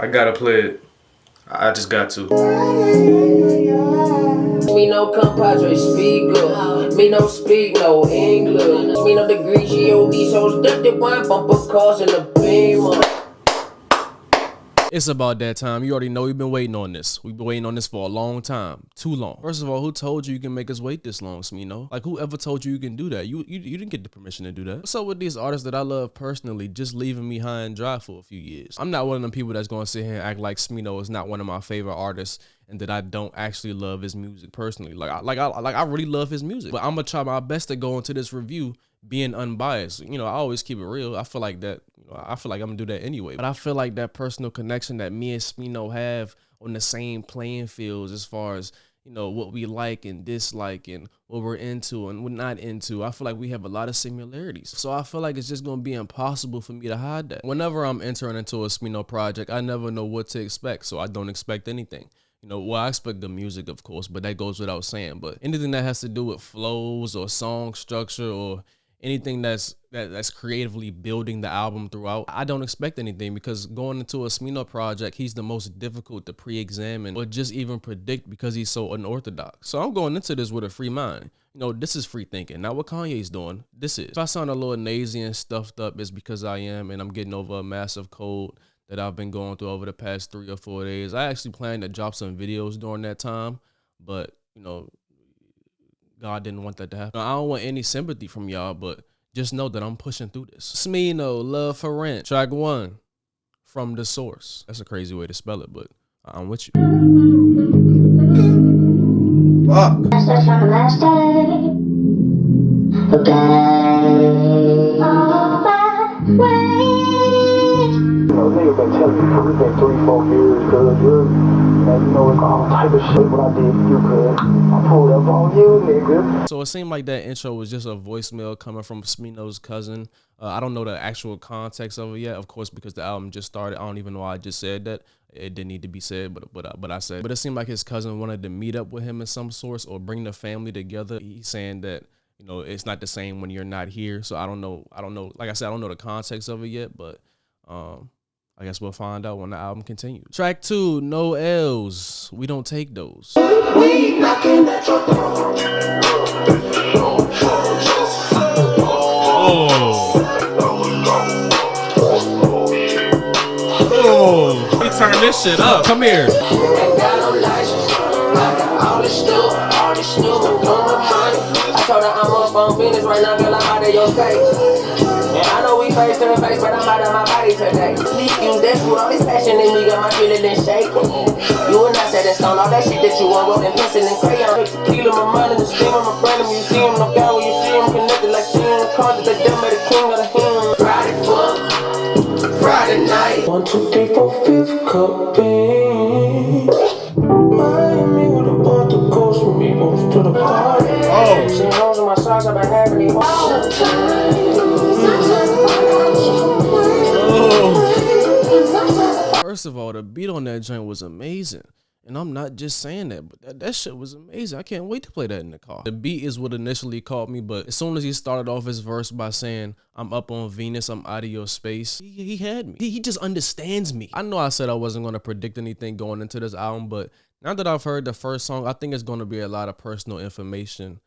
I gotta play it. I just got to. Me no compadre speaker. Me no speak no English. Me no degree G.O.D. So stuck the wine bumper cars in the beamer. It's about that time. You already know we've been waiting on this. We've been waiting on this for a long time. Too long. First of all, who told you can make us wait this long, Smino? Like, whoever told you can do that? You didn't get the permission to do that. What's up with these artists that I love personally just leaving me high and dry for a few years? I'm not one of them people that's going to sit here and act like Smino is not one of my favorite artists and that I don't actually love his music personally. I really love his music. But I'm going to try my best to go into this review being unbiased. You know, I always keep it real. I feel like that, I feel like I'm gonna do that anyway. But I feel like that personal connection that me and Smino have on the same playing fields as far as, you know, what we like and dislike and what we're into and we're not into. I feel like we have a lot of similarities. So I feel like it's just gonna be impossible for me to hide that. Whenever I'm entering into a Smino project, I never know what to expect. So I don't expect anything. You know, well, I expect the music, of course, but that goes without saying. But anything that has to do with flows or song structure or anything that's creatively building the album throughout, I don't expect anything, because going into a Smino project, he's the most difficult to pre-examine or just even predict because he's so unorthodox. So I'm going into this with a free mind. You know, this is free thinking, not what Kanye's doing. This is. If I sound a little nazy and stuffed up, it's because I am, and I'm getting over a massive cold that I've been going through over the past 3 or 4 days. I actually planned to drop some videos during that time, but, you know, God didn't want that to happen. I don't want any sympathy from y'all, but just know that I'm pushing through this. Smino, Love for Rent, track 1, From the Source. That's a crazy way to spell it, but I'm with you. Fuck. That's from the last day. Okay. On my way. You know, niggas been telling me for we've been 3-4 years, cuz you know, it's all type of shit what I did for you, cuz I pulled up on you, nigga. So it seemed like that intro was just a voicemail coming from Smino's cousin. I don't know the actual context of it yet, of course, because the album just started. I don't even know why I just said that. It didn't need to be said, but I said. But it seemed like his cousin wanted to meet up with him in some source or bring the family together. He's saying that, you know, it's not the same when you're not here. So I don't know. Like I said, I don't know the context of it yet, but I guess we'll find out when the album continues. Track 2, No L's. We don't take those. We knocking at your door. Oh, we turn this shit up. Come here. Ain't got no license. I got all this stuff, all this stuff on my mind. I told her I'm up on business right now, girl, I'm out of your space. And I know we face to face, but I'm out of my body today. Please use that food, all this passion in me, got my feeling shaking. You and I said that stone, all that shit that you want, wrote in pencil and crayon. Tequila, my mind and the steam on my brain, the museum, no guy when you see him connected like seeing the cards that they done by the king of the hymn. Friday fuck, Friday night. 1, 2, 3, 4, 5th cup in. Miami with a bar to coast from me, goes to the party. Oh. She knows in my socks, I've been having these First of all, the beat on that joint was amazing. And I'm not just saying that, but that shit was amazing. I can't wait to play that in the car. The beat is what initially caught me, but as soon as he started off his verse by saying, I'm up on Venus, I'm out of your space, he had me. He just understands me. I know I said I wasn't going to predict anything going into this album, but now that I've heard the first song, I think it's going to be a lot of personal information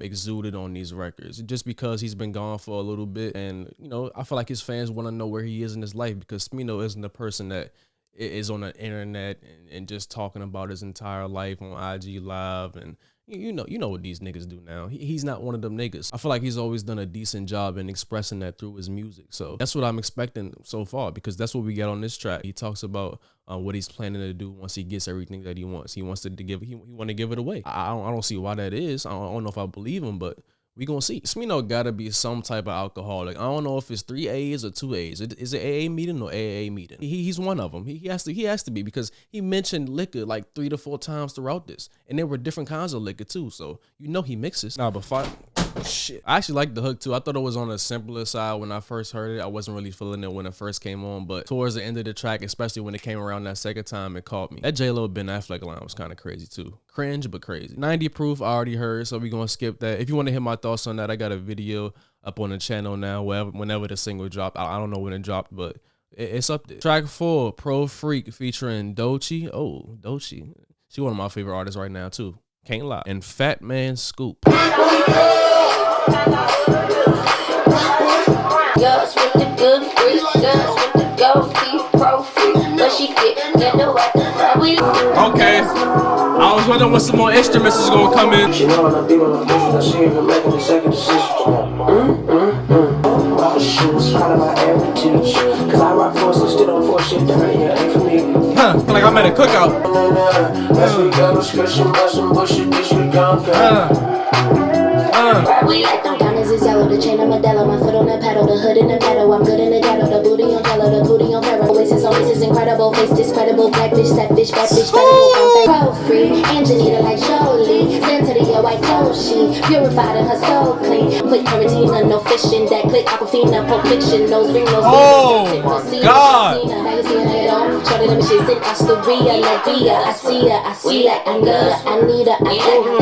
exuded on these records, just because he's been gone for a little bit. And, you know, I feel like his fans want to know where he is in his life, because Smino isn't the person that is on the internet and just talking about his entire life on IG Live. And you know what these niggas do now. He's not one of them niggas. I feel like he's always done a decent job in expressing that through his music. So that's what I'm expecting so far, because that's what we get on this track. He talks about what he's planning to do once he gets everything that he wants. He wants to give. He want to give it away. I don't see why that is. I don't know if I believe him, but we gonna see. Smino gotta be some type of alcoholic. I don't know if it's 3 A's or 2 A's. Is it AA meeting or AA meeting? He's one of them. He has to be, because he mentioned liquor like 3 to 4 times throughout this, and there were different kinds of liquor too. So you know he mixes. Nah, but shit. I actually liked the hook too. I thought it was on the simpler side when I first heard it. I wasn't really feeling it when it first came on, but towards the end of the track, especially when it came around that second time, it caught me. That J-Lo Ben Affleck line was kind of crazy too. Cringe, but crazy. 90 Proof, I already heard, so we gonna skip that. If you want to hear my thoughts on that, I got a video up on the channel now, whenever the single dropped. I don't know when it dropped, but It's up there. Track 4, Pro Freak featuring Doechii. Oh, Doechii. She one of my favorite artists right now too. Can't lie. And Fat Man Scoop. Girls with the good freak, girls with the gold teeth, pro freak, but she get know what the fuck we. Okay. I was wondering what some more instruments is gonna come in. She know when I be with my bitches, I see her making the second decision. Rock shoes, kind of my heritage. Cause I rock forces, still don't force shit down here, ain't for me. Huh, feel like I'm at a cookout. As we go, discussion, bustin' bullshit, this we gon' go. We like them diamonds is yellow, the chain of Modelo, my foot on the pedal, the hood in the meadow, I'm good in the ghetto, the booty on jello, the booty on Pharaoh. Oasis incredible, face discredible, black bitch, that bitch, bad bitch, credible. Pro free, Angelina like Jolie, Santeria white Koshi, purified and her soul clean. Quick Curated, no fishing, that click Aquafina, Pulp Fiction, nose ring, nose Oh my God. Shorty, let me shit, sit, Osteria, Nabia, I see her, I need her,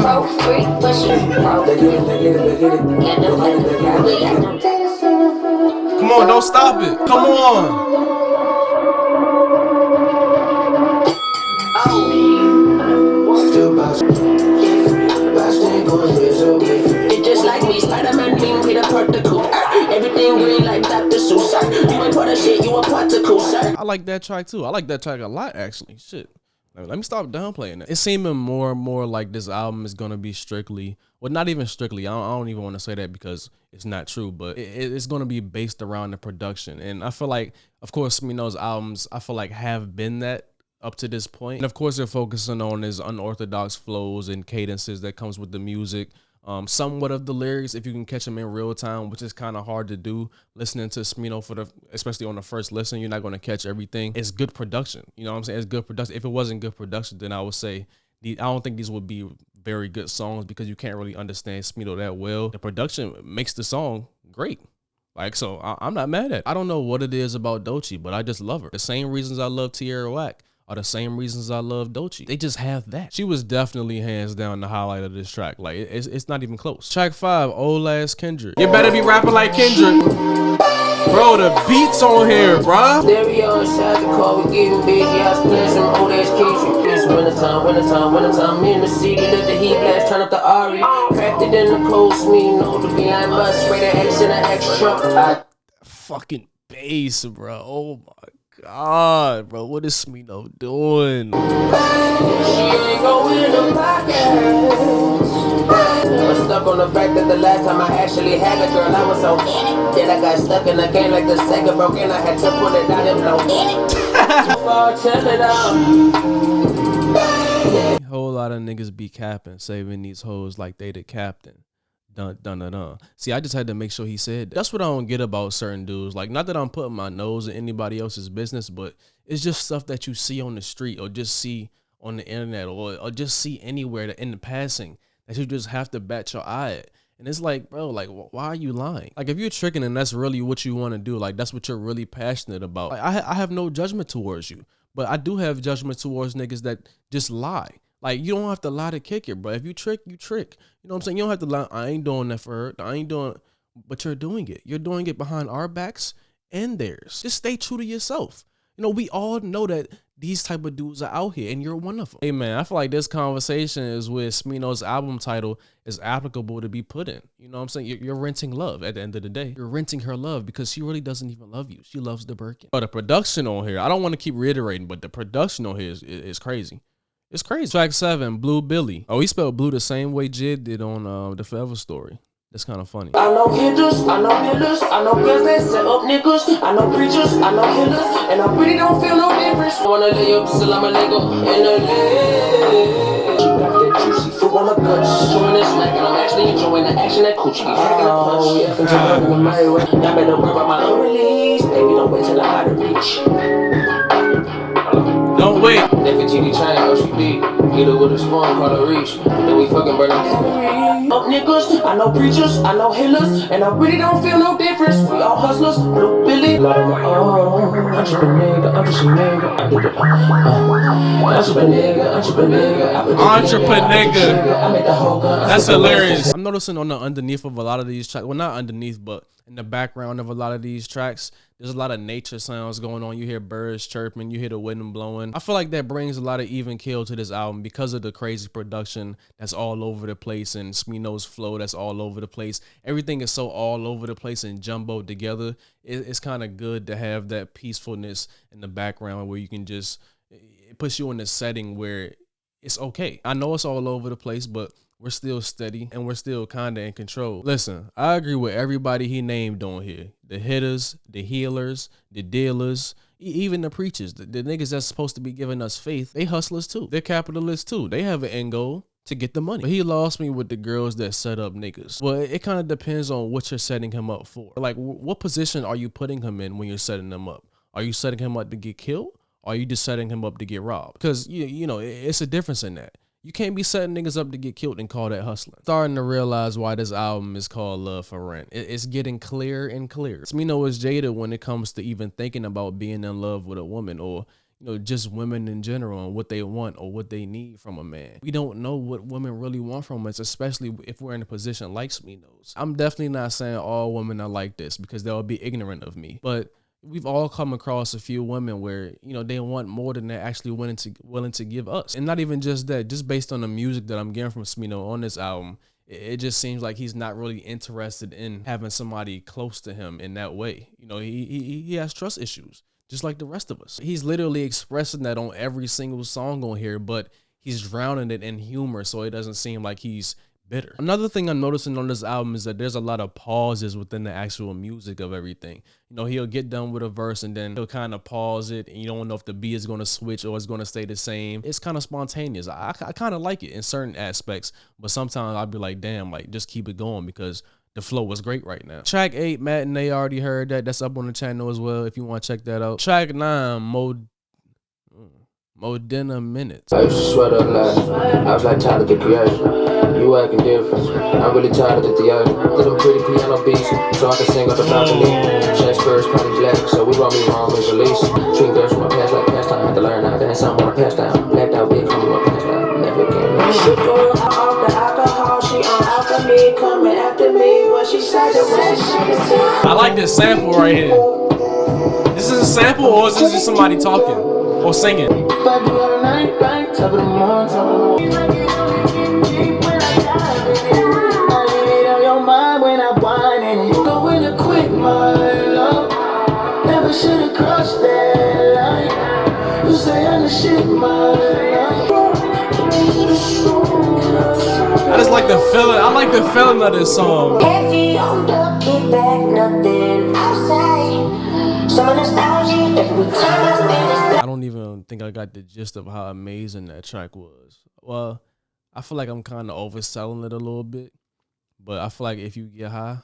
pro free, but she's pro. Come on, don't stop it. Come on. It's just like me, Spider-Man, being Peter Particle. Everything green like Dr. Seuss. You ain't part of shit, you a particle, sir. I like that track too. I like that track a lot, actually. Shit. Let me stop downplaying it. It's seeming more and more like this album is gonna be strictly, well, not even strictly. I don't even want to say that because it's not true, but it's gonna be based around the production. And I feel like, of course, Smino's albums, I feel like have been that up to this point. And of course, they're focusing on his unorthodox flows and cadences that comes with the music. Somewhat of the lyrics, if you can catch them in real time, which is kind of hard to do. Listening to Smino especially on the first listen, you're not going to catch everything. It's good production. You know what I'm saying? It's good production. If it wasn't good production, then I would say I don't think these would be very good songs because you can't really understand Smino that well. The production makes the song great. Like, so I'm not mad at it. I don't know what it is about Doechii, but I just love her. The same reasons I love Tierra Whack are the same reasons I love Doechii. They just have that. She was definitely hands down the highlight of this track. Like, it's not even close. Track 5, Old Ass Kendrick. You better be rapping like Kendrick. Bro, the beats on here, bruh. Stereo inside the car, we getting busy. I was playing some old ass Kendrick. It's wintertime. Me in the city, let the heat blast, turn up the Ari. Cracked it in the cold, Smino. The behind bus, spray the X in the extra. Fucking bass, bro. Oh my God, bro, what is Smino doing? She ain't going in the pockets. I'm stuck on the fact that the last time I actually had a girl, I was so then I got stuck in the game like the second broke and I had to pull it out and blow too far, tell it out. Whole lot of niggas be capping, saving these hoes like they the captain. Dun. See, I just had to make sure he said that. That's what I don't get about certain dudes. Like, not that I'm putting my nose in anybody else's business, but it's just stuff that you see on the street or just see on the internet or just see anywhere that in the passing that you just have to bat your eye at. And it's like, bro, like, why are you lying? Like, if you're tricking and that's really what you want to do, like, that's what you're really passionate about. Like, I have no judgment towards you, but I do have judgment towards niggas that just lie. Like, you don't have to lie to kick it, bro. If you trick, you trick. You know what I'm saying? You don't have to lie. I ain't doing that for her. I ain't doing, but you're doing it. You're doing it behind our backs and theirs. Just stay true to yourself. You know, we all know that these type of dudes are out here and you're one of them. Hey man, I feel like this conversation is with Smino's album title is applicable to be put in. You know what I'm saying? You're renting love at the end of the day. You're renting her love because she really doesn't even love you. She loves the Birkin. But the production on here, I don't want to keep reiterating, but the production on here is crazy. It's crazy. Track 7, Blue Billy. Oh, he spelled blue the same way Jid did on the Forever Story. That's kind of funny. I know hitters, I know killers, I know girls that set up niggas, I know preachers, I know healers, and I really don't feel no difference. I wanna lay up, still I'm a Lego in the leg. She got that juicy fruit on the guts. Showing this smack, and I'm actually enjoying the action that coochie be cracking a punch. Oh, yeah, from the my way. Y'all better worry about my unreleased. Baby, don't wait till I'm out of reach. Don't wait. If a TV train, oh she beat. Either with a spoon, call her reach. Then we fucking burn them. Up niggas, I know preachers, I know healers, and I really don't feel no difference. We all hustlers, Blue Billy. I'm just a nigga, I'm just a nigga. I did it. Entrepreneur. That's hilarious. I'm noticing on the underneath of a lot of these tracks, well, not underneath, but in the background of a lot of these tracks. There's a lot of nature sounds going on. You hear birds chirping, you hear the wind blowing. I feel like that brings a lot of even keel to this album because of the crazy production that's all over the place and Smino's flow that's all over the place. Everything is so all over the place and jumbled together. It's kind of good to have that peacefulness in the background where you can just, it puts you in a setting where it's okay. I know it's all over the place, but we're still steady and we're still kind of in control. Listen, I agree with everybody he named on here. The hitters, the healers, the dealers, even the preachers, the niggas that's supposed to be giving us faith, they hustlers too. They're capitalists too. They have an end goal to get the money. But he lost me with the girls that set up niggas. Well, it kind of depends on what you're setting him up for. Like, what position are you putting him in when you're setting him up? Are you setting him up to get killed? Or are you just setting him up to get robbed? Because, you know, it's a difference in that. You can't be setting niggas up to get killed and call that hustling. Starting to realize why this album is called Love for Rent. It's getting clearer and clearer. Smino is jaded when it comes to even thinking about being in love with a woman or, you know, just women in general and what they want or what they need from a man. We don't know what women really want from us, especially if we're in a position like Smino's. I'm definitely not saying all women are like this because they'll be ignorant of me, but we've all come across a few women where, you know, they want more than they're actually willing to give us. And not even just that, just based on the music that I'm getting from Smino on this album, it just seems like he's not really interested in having somebody close to him in that way. You know, he has trust issues, just like the rest of us. He's literally expressing that on every single song on here, but he's drowning it in humor so it doesn't seem like he's bitter. Another thing I'm noticing on this album is that there's a lot of pauses within the actual music of everything. You know, he'll get done with a verse and then he'll kind of pause it and you don't know if the beat is going to switch or it's going to stay the same. It's kind of spontaneous. I kind of like it in certain aspects, but sometimes I'll be like, damn, like just keep it going because the flow was great right now. Track 8, Matinee, already heard that. That's up on the channel as well if you want to check that out. Track 9, Modennaminute. I used to sweat up loud. I was like Tyler the Creator. You acting different. I'm really tired of the theater. Little pretty piano beats, so I can sing up the balcony. Shakespeare's probably black, so we wrote me wrong as a lease. Treat girls from my past like pastime. I had to learn how to dance. I'm on a pass down. Blacked out, big, coming up past down. Never again. She going off the alcohol. She on alchemy, coming after me. What she said that when she I like this sample right here. This is a sample or is this just somebody talking or singing? if I do her night, right? Top of the morning. I leave it on your mind when I whine and go in a quick, my love. Never should've crossed that line. You say I'm the shit, my love. I just like the feeling. I like the feeling of this song. Heavy on the kickback, nothing outside. Some nostalgia every time I spend. I don't even think I got the gist of how amazing that track was. Well, I feel like I'm kind of overselling it a little bit, but I feel like if you get high,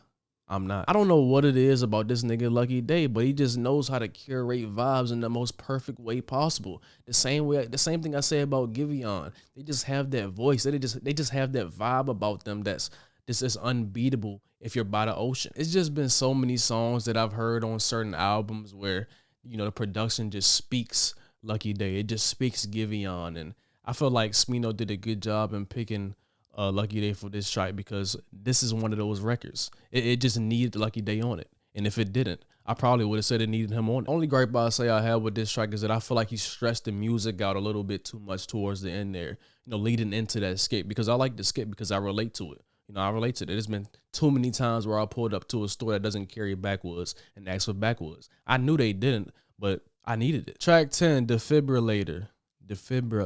I'm not. I don't know what it is about this nigga Lucky Day, but he just knows how to curate vibes in the most perfect way possible. The same thing I say about Giveon. They just have that voice. They just have that vibe about them that's just unbeatable if you're by the ocean. It's just been so many songs that I've heard on certain albums where, you know, the production just speaks Lucky Day. It just speaks Giveon, and I feel like Smino did a good job in picking Lucky Day for this track because this is one of those records. It just needed Lucky Day on it. And if it didn't, I probably would have said it needed him on it. Only gripe I say I have with this track is that I feel like he stressed the music out a little bit too much towards the end there, you know, leading into that skip, because I like the skip because I relate to it. You know, I relate to it. There's been too many times where I pulled up to a store that doesn't carry backwoods and asked for backwoods. I knew they didn't, but I needed it. Track 10, Defibrillator.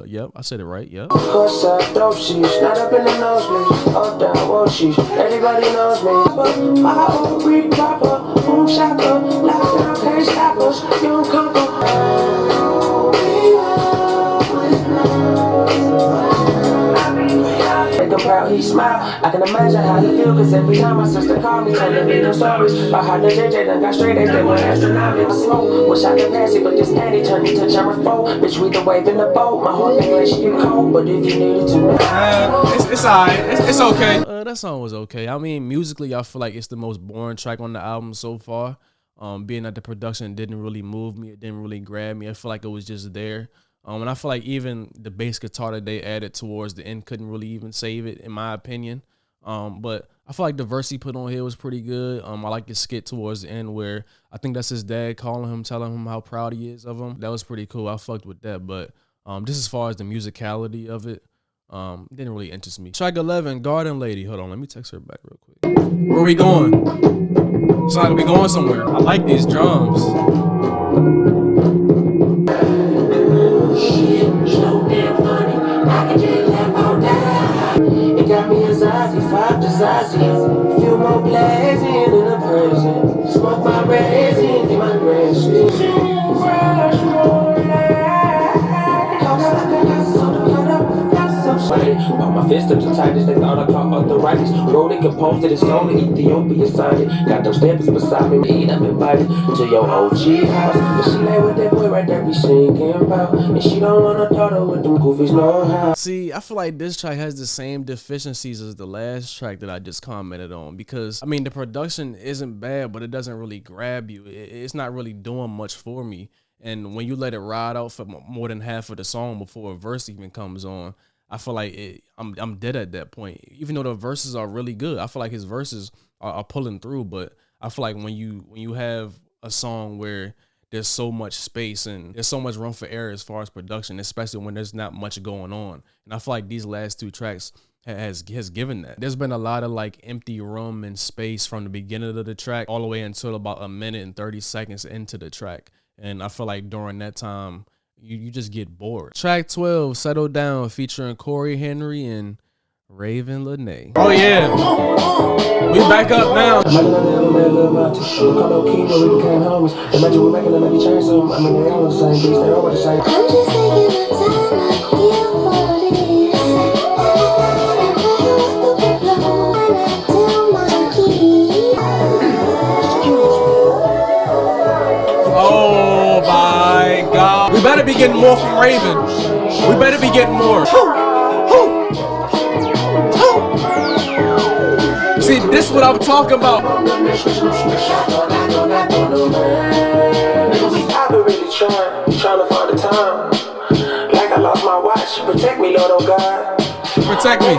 Yep, I said it right, yep. Of course I dope sheets, not up in the nosebleeds, all down wall sheets, everybody knows me. But my own Greek proper, boom shaka, lockdown can't stop us, you don't conquer. Make him proud, he smile. I can imagine how he feel, cause every time my sister called me, telling me them stories about how the JJ done got straight A's, they went astronomical slow. Wish I could pass it, but this Andy turned me to germaphobe. Bitch, we the wave in the boat, my heart been glacier, you cold, but if you needed to It's alright, it's okay. That song was okay. I mean, musically, I feel like it's the most boring track on the album so far. Being that the production didn't really move me, it didn't really grab me. I feel like it was just there. And I feel like even the bass guitar that they added towards the end couldn't really even save it, in my opinion. But I feel like the verse he put on here was pretty good. I like his skit towards the end where I think that's his dad calling him, telling him how proud he is of him. That was pretty cool. I fucked with that. But just as far as the musicality of it, didn't really interest me. Track 11, Garden Lady. Hold on, let me text her back real quick. Where we going? It's like we going somewhere. I like these drums. So damn funny, I can just laugh all day. It got me a zazie, 5 to zazies. Few more blazing in the present. Smoke my resin in my breast. Put my fist up so tight as they thought I caught arthritis. Wrote it, composed it, and stole it. Ethiopia signed it. Got those steps beside me. Eat up invited to your OG house. But she lay with that boy right there we singing about. And she don't want a daughter with them goofies, no how. See, I feel like this track has the same deficiencies as the last track that I just commented on. Because, I mean, the production isn't bad, but it doesn't really grab you. It's not really doing much for me. And when you let it ride out for more than half of the song before a verse even comes on, I feel like I'm dead at that point. Even though the verses are really good, I feel like his verses are pulling through. But I feel like when you have a song where there's so much space and there's so much room for error as far as production, especially when there's not much going on, and I feel like these last 2 tracks has given that. There's been a lot of like empty room and space from the beginning of the track all the way until about a minute and 30 seconds into the track, and I feel like during that time, you just get bored. Track 12, Settle Down, featuring Corey Henry and Raven Lene. Oh yeah, we back up now. Oh my God. We better be getting more from Raven. We better be getting more. See, this is what I'm talking about. I've been really trying to find the time. Like I lost my watch. Protect me, Lord, oh God. Protect me.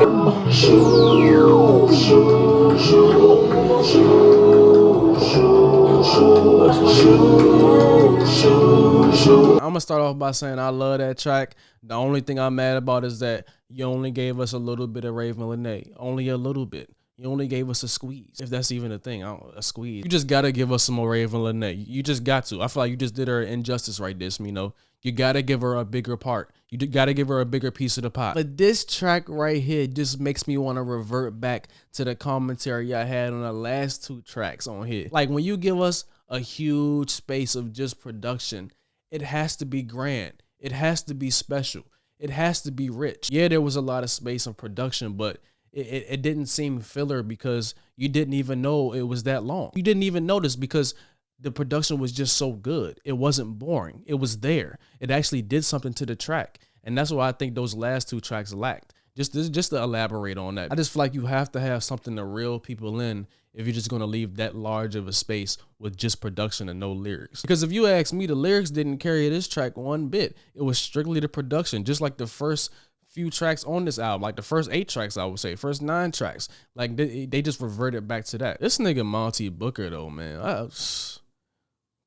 I'm gonna start off by saying I love that track. The only thing I'm mad about is that you only gave us a little bit of Raven Lene. Only a little bit. You only gave us a squeeze, if that's even a thing. A squeeze. You just gotta give us some more Raven Lene. You just got to. I feel like you just did her an injustice right there, Smino. You gotta give her a bigger part. You gotta give her a bigger piece of the pot. But this track right here just makes me want to revert back to the commentary I had on the last 2 tracks on here. Like when you give us a huge space of just production, it has to be grand. It has to be special. It has to be rich. Yeah, there was a lot of space and production, but it didn't seem filler because you didn't even know it was that long. You didn't even notice because the production was just so good. It wasn't boring. It was there. It actually did something to the track. And that's why I think those last 2 tracks lacked. Just to elaborate on that. I just feel like you have to have something to reel people in if you're just going to leave that large of a space with just production and no lyrics. Because if you ask me, the lyrics didn't carry this track one bit. It was strictly the production, just like the first few tracks on this album, like the first 8 tracks, I would say, first 9 tracks. Like they just reverted back to that. This nigga Monty Booker though, man.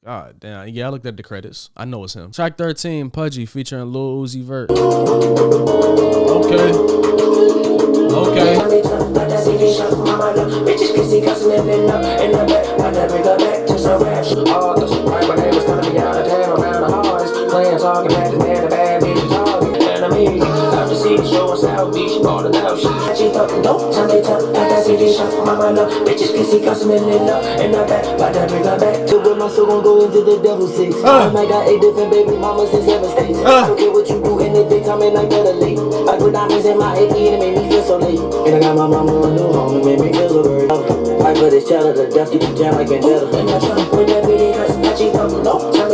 God damn. Yeah, I looked at the credits. I know it's him. Track 13, Pudgy, featuring Lil Uzi Vert. Into the devil's six. I got 8 different baby mamas in 7 states. I don't care what you do in the daytime and night better late. I put diamonds in my AP and it made me feel so late. And I got my mama a new home and made me feel so very low. I put this child to death, you can jam like Vendetta.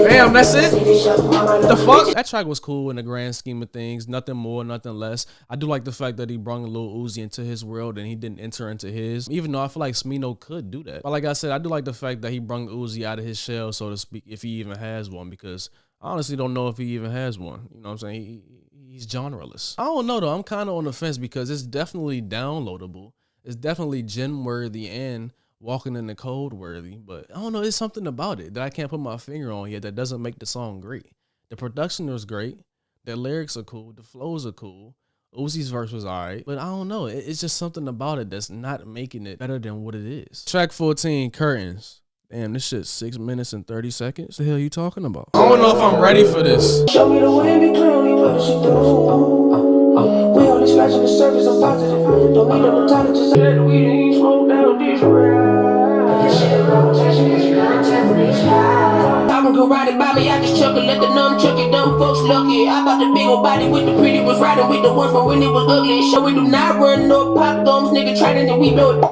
Damn, that's it? The fuck? That track was cool in the grand scheme of things. Nothing more, nothing less. I do like the fact that he brought Lil Uzi into his world and he didn't enter into his. Even though I feel like Smino could do that. But like I said, I do like the fact that he brought Uzi out of his shell, so to speak, if he even has one, because I honestly don't know if he even has one. You know what I'm saying? He's genreless. I don't know though. I'm kind of on the fence because it's definitely downloadable. It's definitely gym worthy and walking in the cold worthy, but I don't know. There's something about it that I can't put my finger on yet that doesn't make the song great. The production was great. The lyrics are cool. The flows are cool. Uzi's verse was alright, but I don't know. It's just something about it that's not making it better than what it is. Track 14, Curtains. Damn, this shit's 6 minutes and 30 seconds. The hell you talking about? I don't know if I'm ready for this. Show me the way, be clearly what she do. We only scratching the surface, I'm positive. Don't need no intelligence. Let the weed ain't smoke down this ride. This shit wrong, catching this content for this high. I can go ride it by me, I just chuck it, let the numb chuck it, dumb folks lucky. I bought the big old body with the pretty, was riding with the one from when it was ugly. Show we do not run no pop thumbs, nigga trying and we know it.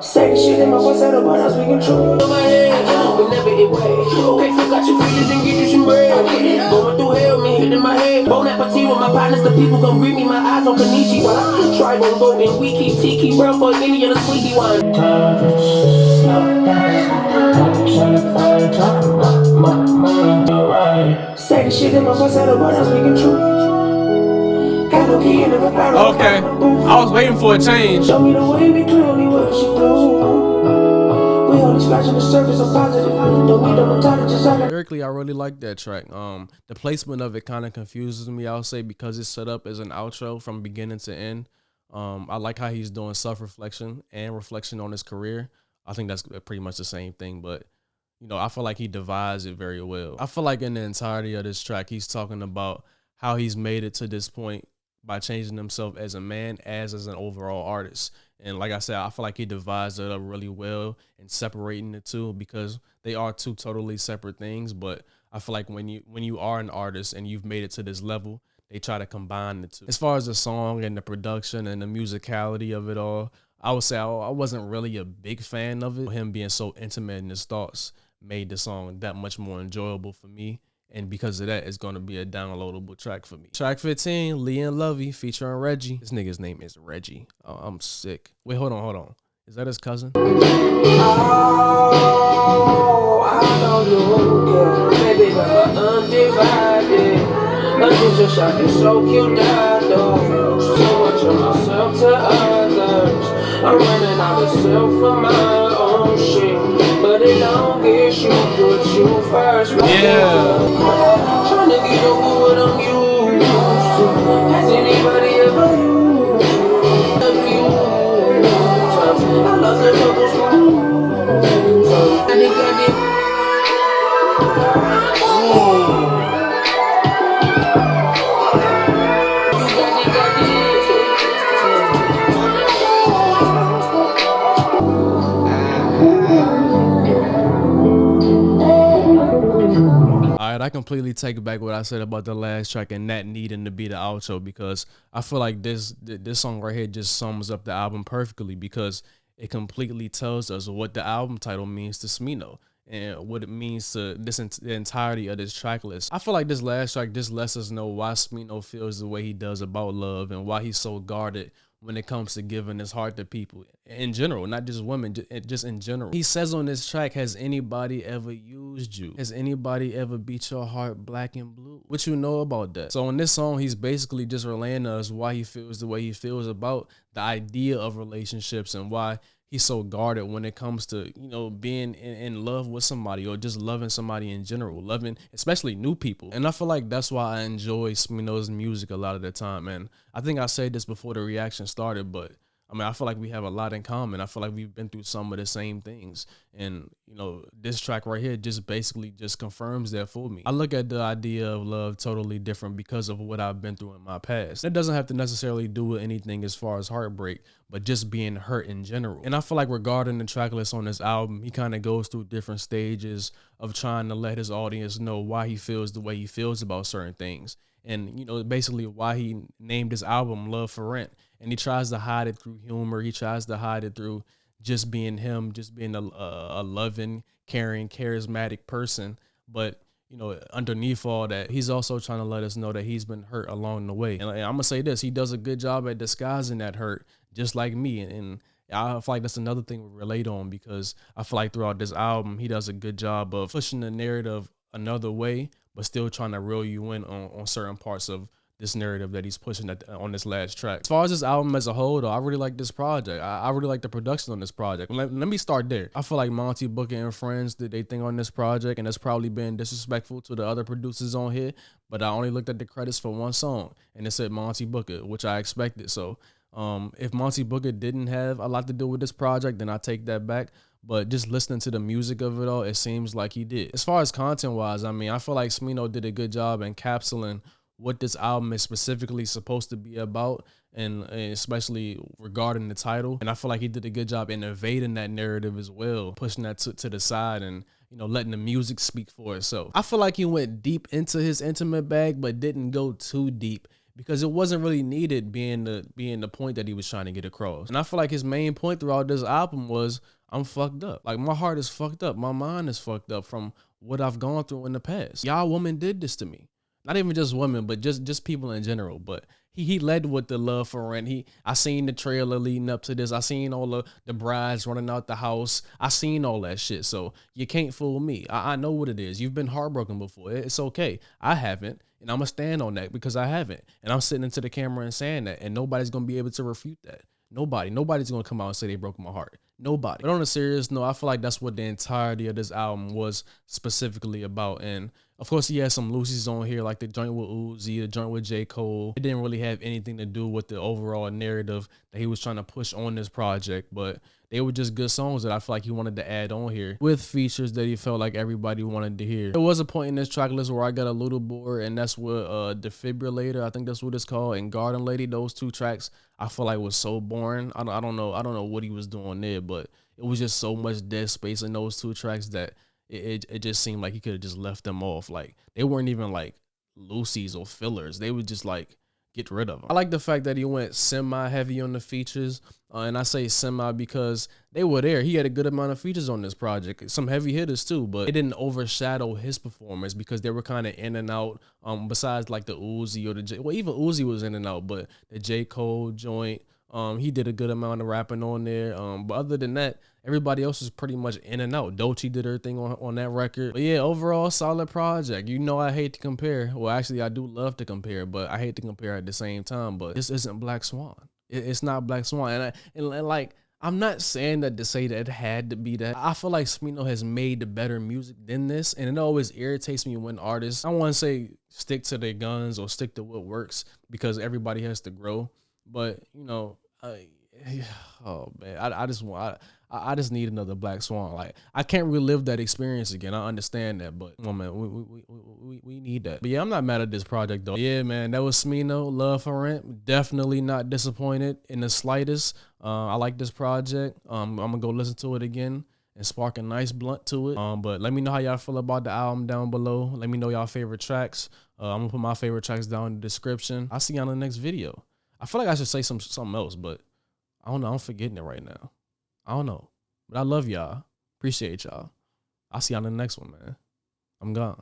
Say the shit in my voice, I don't want us speaking true. On my head, but never it way. Okay, fuck out your feelings and get you some bread. Going through hell, me hitting my head. Bon appetit with my partners, the people come greet me, my eyes on Kanichiwa. Try won't go and we keep tiki, brown for any of the tweaky one. Say the shit in my voice, I don't want us speaking true. Okay, I was waiting for a change. Show me the way, be clearly what she do. We only scratching the surface, I'm positive. Don't need no intelligence. Lyrically, I really like that track. The placement of it kind of confuses me, I'll say, because it's set up as an outro from beginning to end. I like how he's doing self-reflection and reflection on his career. I think that's pretty much the same thing, but you know, I feel like he divides it very well. I feel like in the entirety of this track, he's talking about how he's made it to this point by changing himself as a man, as an overall artist. And like I said, I feel like he divides it up really well and separating the two, because they are two totally separate things. But I feel like when you are an artist and you've made it to this level, they try to combine the two. As far as the song and the production and the musicality of it all, I would say I wasn't really a big fan of it. Him being so intimate in his thoughts made the song that much more enjoyable for me. And because of that, it's going to be a downloadable track for me. Track 15, Lee and Lovey featuring Reggie. This nigga's name is Reggie. Oh, I'm sick. Wait, hold on. Is that his cousin? Oh, I know you girl. Baby, I'm undivided. Until shot is so cute, though. So much of myself to others. I'm running out of self for my own shit. But it don't get you, put you first. Yeah. Trying to get over what I'm used to. Has anybody ever used a few times? I lost a couple screws. So I think I did. I completely take back what I said about the last track and that needing to be the outro, because I feel like this song right here just sums up the album perfectly, because it completely tells us what the album title means to Smino and what it means to the entirety of this track list. I feel like this last track just lets us know why Smino feels the way he does about love and why he's so guarded when it comes to giving his heart to people in general, not just women, just in general. He says on this track, has anybody ever used you? Has anybody ever beat your heart black and blue? What you know about that? So in this song, he's basically just relaying to us why he feels the way he feels about the idea of relationships and why he's so guarded when it comes to, you know, being in love with somebody or just loving somebody in general, loving especially new people. And I feel like that's why I enjoy Smino's music a lot of the time, man. I think I said this before the reaction started, but I mean, I feel like we have a lot in common. I feel like we've been through some of the same things. And, you know, this track right here just basically just confirms that for me. I look at the idea of love totally different because of what I've been through in my past. It doesn't have to necessarily do with anything as far as heartbreak, but just being hurt in general. And I feel like regarding the track list on this album, he kind of goes through different stages of trying to let his audience know why he feels the way he feels about certain things. And, you know, basically why he named his album Love for Rent. And he tries to hide it through humor. He tries to hide it through just being him, just being a loving, caring, charismatic person. But, you know, underneath all that, he's also trying to let us know that he's been hurt along the way. And I'm going to say this, he does a good job at disguising that hurt, just like me. And I feel like that's another thing we relate on, because I feel like throughout this album, he does a good job of pushing the narrative another way, but still trying to reel you in on certain parts of this narrative that he's pushing on this last track. As far as this album as a whole though, I really like this project. I really like the production on this project. Let me start there. I feel like Monty Booker and friends did they thing on this project, and that's probably been disrespectful to the other producers on here, but I only looked at the credits for one song and it said Monty Booker, which I expected. So if Monty Booker didn't have a lot to do with this project, then I take that back. But just listening to the music of it all, it seems like he did. As far as content wise, I mean, I feel like Smino did a good job encapsulating what this album is specifically supposed to be about, and especially regarding the title. And I feel like he did a good job in evading that narrative as well, pushing that to the side and, you know, letting the music speak for itself. I feel like he went deep into his intimate bag, but didn't go too deep, because it wasn't really needed being the point that he was trying to get across. And I feel like his main point throughout this album was, I'm fucked up. Like, my heart is fucked up. My mind is fucked up from what I've gone through in the past. Y'all women did this to me. Not even just women, but just people in general. But he led with the love for rent. I seen the trailer leading up to this. I seen all the brides running out the house. I seen all that shit. So you can't fool me. I know what it is. You've been heartbroken before. It's okay. I haven't. And I'm going to stand on that because I haven't. And I'm sitting into the camera and saying that. And nobody's going to be able to refute that. Nobody's going to come out and say they broke my heart. Nobody. But on a serious note, I feel like that's what the entirety of this album was specifically about. And of course, he had some Lucy's on here, like the joint with Uzi, the joint with J. Cole. It didn't really have anything to do with the overall narrative that he was trying to push on this project, but they were just good songs that I feel like he wanted to add on here with features that he felt like everybody wanted to hear. There was a point in this track list where I got a little bored, and that's with Defibrillator, I think that's what it's called, and Garden Lady. Those two tracks I feel like was so boring. I don't know what he was doing there, but it was just so much dead space in those two tracks that it just seemed like he could have just left them off. Like, they weren't even like Lucy's or fillers. They would just like get rid of them. I like the fact that he went semi-heavy on the features, and I say semi because they were there. He had a good amount of features on this project, some heavy hitters too, but it didn't overshadow his performance because they were kind of in and out. Besides like the Uzi or even Uzi was in and out, but the J. Cole joint, he did a good amount of rapping on there. But other than that, everybody else was pretty much in and out. Dolce did her thing on that record. But yeah, overall, solid project. You know, I hate to compare. Well, actually, I do love to compare, but I hate to compare at the same time. But this isn't Black Swan. It's not Black Swan. And like, I'm not saying that to say that it had to be that. I feel like Smino has made the better music than this, and it always irritates me when artists, I don't want to say stick to their guns or stick to what works, because everybody has to grow. But, you know, oh man, I just need another Black Swan. Like, I can't relive that experience again. I understand that, but oh man, we need that. But yeah, I'm not mad at this project though. Yeah, man, that was Smino, Love for Rent. Definitely not disappointed in the slightest. I like this project. I'm gonna go listen to it again and spark a nice blunt to it. But let me know how y'all feel about the album down below. Let me know y'all favorite tracks. I'm gonna put my favorite tracks down in the description. I'll see y'all in the next video. I feel like I should say something else, but I don't know. I'm forgetting it right now. I don't know. But I love y'all. Appreciate y'all. I'll see y'all in the next one, man. I'm gone.